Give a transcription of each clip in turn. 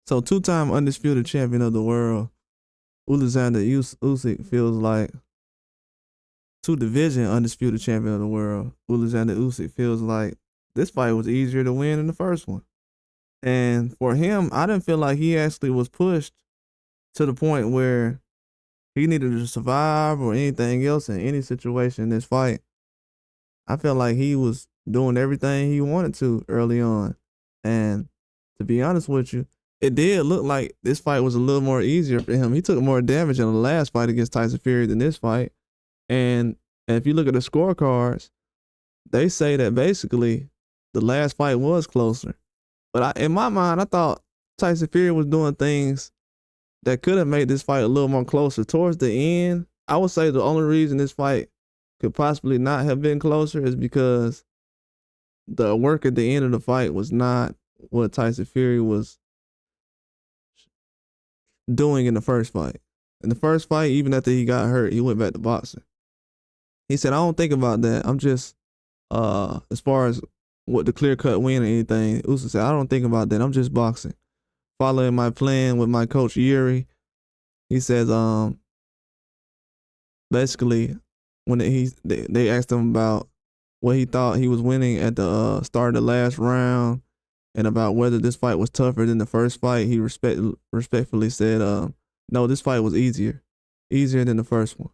So two-time undisputed champion of the world, Oleksandr Usyk feels like two-division undisputed champion of the world. Oleksandr Usyk feels like this fight was easier to win than the first one. And for him, I didn't feel like he actually was pushed to the point where he needed to survive or anything else in any situation in this fight. I felt like he was doing everything he wanted to early on. And to be honest with you, it did look like this fight was a little more easier for him. He took more damage in the last fight against Tyson Fury than this fight. And if you look at the scorecards, they say that basically the last fight was closer. But in my mind, I thought Tyson Fury was doing things that could have made this fight a little more closer. Towards the end, I would say the only reason this fight could possibly not have been closer is because the work at the end of the fight was not what Tyson Fury was doing in the first fight. In the first fight, even after he got hurt, he went back to boxing. He said, I don't think about that. I'm just, as far as what the clear-cut win or anything, Usyk said, I don't think about that. I'm just boxing. Following my plan with my coach, Yuri, he says, basically, when they asked him about what he thought he was winning at the start of the last round and about whether this fight was tougher than the first fight, he respectfully said, no, this fight was easier than the first one.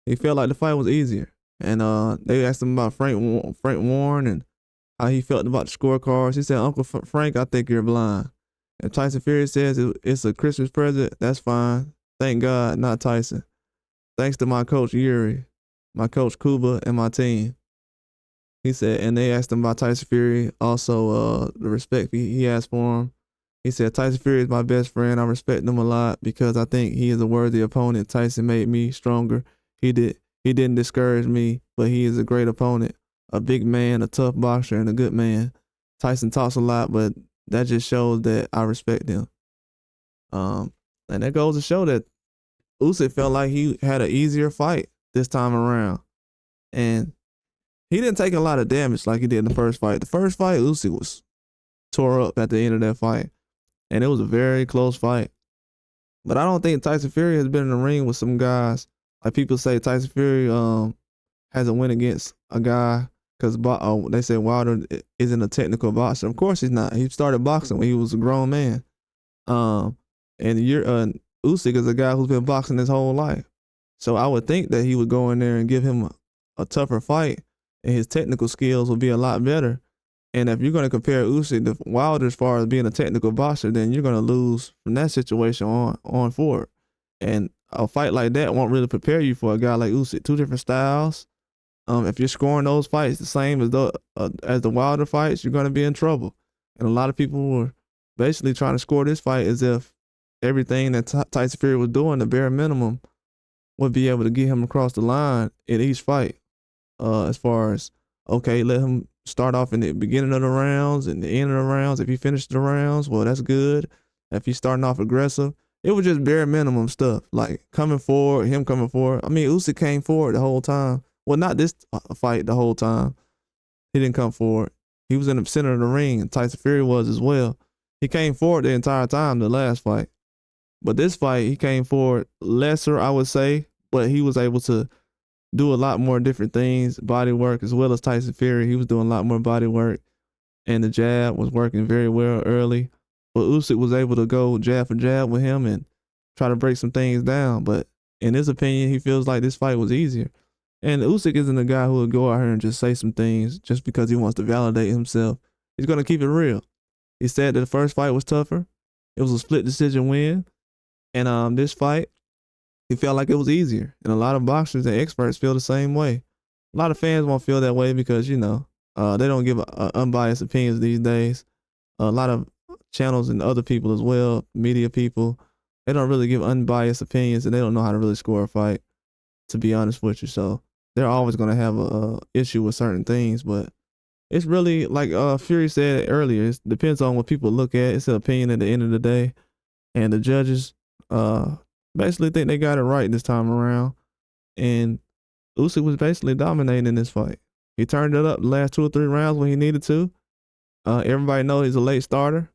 He felt like the fight was easier. And they asked him about Frank Warren and how he felt about the scorecards. He said, Uncle Frank, I think you're blind. If Tyson Fury says it's a Christmas present, that's fine. Thank God, not Tyson. Thanks to my coach, Yuri, my coach, Kuba, and my team. He said, and they asked him about Tyson Fury, also the respect he has for him. He said, Tyson Fury is my best friend. I respect him a lot because I think he is a worthy opponent. Tyson made me stronger. He didn't discourage me, but he is a great opponent, a big man, a tough boxer, and a good man. Tyson talks a lot, but that just shows that I respect him. And that goes to show that Usyk felt like he had an easier fight this time around. And he didn't take a lot of damage like he did in the first fight. The first fight, Usyk was tore up at the end of that fight. And it was a very close fight. But I don't think Tyson Fury has been in the ring with some guys. Like people say Tyson Fury hasn't win against a guy because they say Wilder isn't a technical boxer. Of course he's not. He started boxing when he was a grown man. And Usyk is a guy who's been boxing his whole life. So I would think that he would go in there and give him a tougher fight and his technical skills will be a lot better. And if you're going to compare Usyk to Wilder as far as being a technical boxer, then you're going to lose from that situation on forward. And a fight like that won't really prepare you for a guy like Usyk. Two different styles. If you're scoring those fights the same as the Wilder fights, you're going to be in trouble. And a lot of people were basically trying to score this fight as if everything that Tyson Fury was doing, the bare minimum, would be able to get him across the line in each fight. As far as, okay, let him start off in the beginning of the rounds and the end of the rounds. If he finished the rounds, well, that's good. If he's starting off aggressive, it was just bare minimum stuff, like coming forward, him coming forward. I mean, Usyk came forward the whole time. Well, not this fight the whole time. He didn't come forward. He was in the center of the ring, and Tyson Fury was as well. He came forward the entire time, the last fight. But this fight, he came forward lesser, I would say, but he was able to do a lot more different things, body work, as well as Tyson Fury. He was doing a lot more body work, and the jab was working very well early. But Usyk was able to go jab for jab with him and try to break some things down. But in his opinion, he feels like this fight was easier. And Usyk isn't a guy who would go out here and just say some things just because he wants to validate himself. He's going to keep it real. He said that the first fight was tougher. It was a split decision win. And this fight, he felt like it was easier. And a lot of boxers and experts feel the same way. A lot of fans won't feel that way because, they don't give unbiased opinions these days. A lot of channels and other people as well, media people, they don't really give unbiased opinions and they don't know how to really score a fight, to be honest with you. So they're always going to have a issue with certain things. But it's really, like Fury said earlier, it depends on what people look at. It's an opinion at the end of the day. And the judges basically think they got it right this time around. And Usyk was basically dominating in this fight. He turned it up the last 2 or 3 rounds when he needed to. Everybody knows he's a late starter.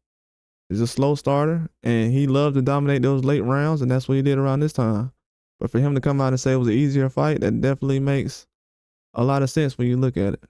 He's a slow starter, and he loved to dominate those late rounds, and that's what he did around this time. But for him to come out and say it was an easier fight, that definitely makes a lot of sense when you look at it.